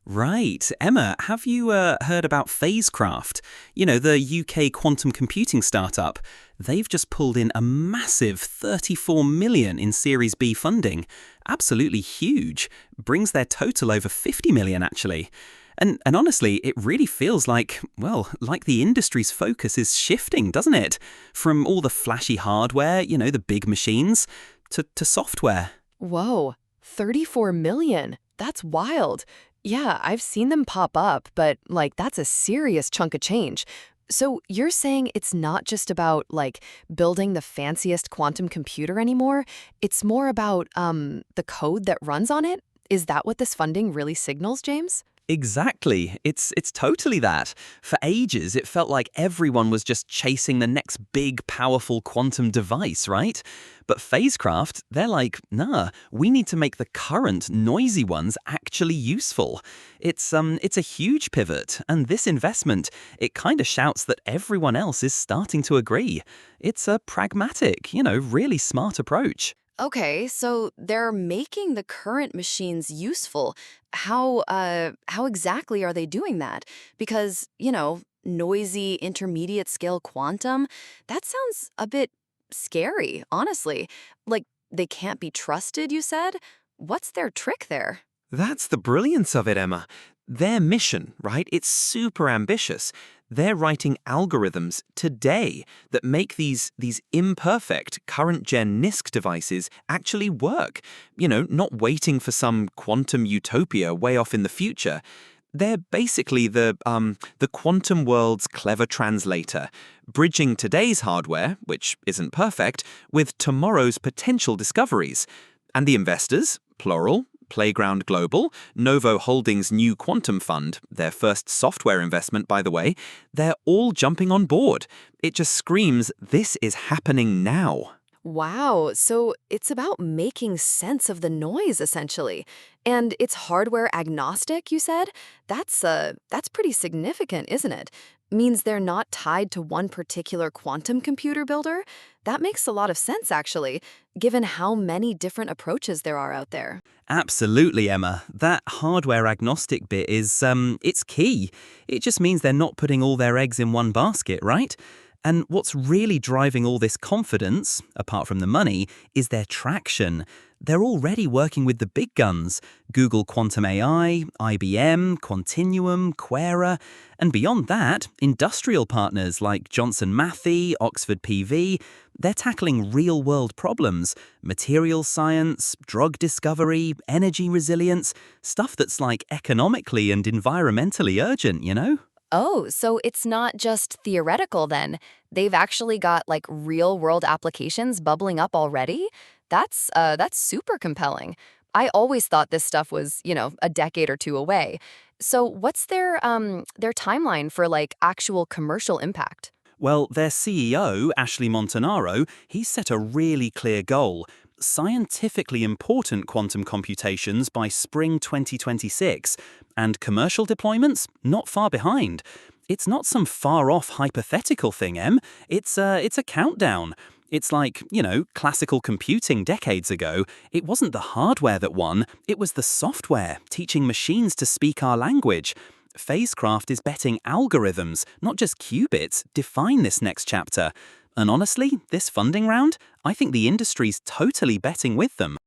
Right. Emma, have you heard about Phasecraft? You know, the UK quantum computing startup. They've just pulled in a massive 34 million in Series B funding. Absolutely huge. Brings their total over 50 million, actually. And honestly, it really feels like, well, like the industry's focus is shifting, doesn't it? From all the flashy hardware, the big machines, to software. Whoa, 34 million. That's wild. Yeah, I've seen them pop up, but that's a serious chunk of change. So you're saying it's not just about building the fanciest quantum computer anymore? It's more about the code that runs on it? Is that what this funding really signals, James? Exactly. It's totally that. For ages, it felt like everyone was just chasing the next big, powerful quantum device, right? But Phasecraft, they're like, nah, we need to make the current noisy ones actually useful. It's a huge pivot, and this investment, it kind of shouts that everyone else is starting to agree. It's a pragmatic, really smart approach. Okay, so they're making the current machines useful. How exactly are they doing that? Because, noisy intermediate scale quantum, that sounds a bit scary, honestly. Like they can't be trusted, you said? What's their trick there? That's the brilliance of it, Emma. Their mission, right? It's super ambitious. They're writing algorithms today that make these imperfect current gen NISQ devices actually work. Not waiting for some quantum utopia way off in the future. They're basically the quantum world's clever translator, bridging today's hardware, which isn't perfect, with tomorrow's potential discoveries. And the investors, plural, Playground Global, Novo Holdings' new quantum fund, their first software investment, by the way, they're all jumping on board. It just screams, this is happening now. Wow, so it's about making sense of the noise essentially. And it's hardware agnostic, you said? That's pretty significant, isn't it? Means they're not tied to one particular quantum computer builder? That makes a lot of sense actually, given how many different approaches there are out there. Absolutely, Emma. That hardware agnostic bit it's key. It just means they're not putting all their eggs in one basket, right? And what's really driving all this confidence, apart from the money, is their traction. They're already working with the big guns: Google Quantum AI, IBM, Quantinuum, Quera, and beyond that, industrial partners like Johnson Matthey, Oxford PV. They're tackling real-world problems: materials science, drug discovery, energy resilience, stuff that's economically and environmentally urgent. Oh, so it's not just theoretical then. They've actually got real-world applications bubbling up already? That's super compelling. I always thought this stuff was, a decade or two away. So what's their timeline for actual commercial impact? Well, their CEO, Ashley Montanaro, he's set a really clear goal: scientifically important quantum computations by spring 2026, and commercial deployments not far behind. It's not some far-off hypothetical thing, Em. It's a countdown. It's like, classical computing decades ago. It wasn't the hardware that won, it was the software, teaching machines to speak our language. Phasecraft is betting algorithms, not just qubits, define this next chapter. And honestly, this funding round, I think the industry's totally betting with them.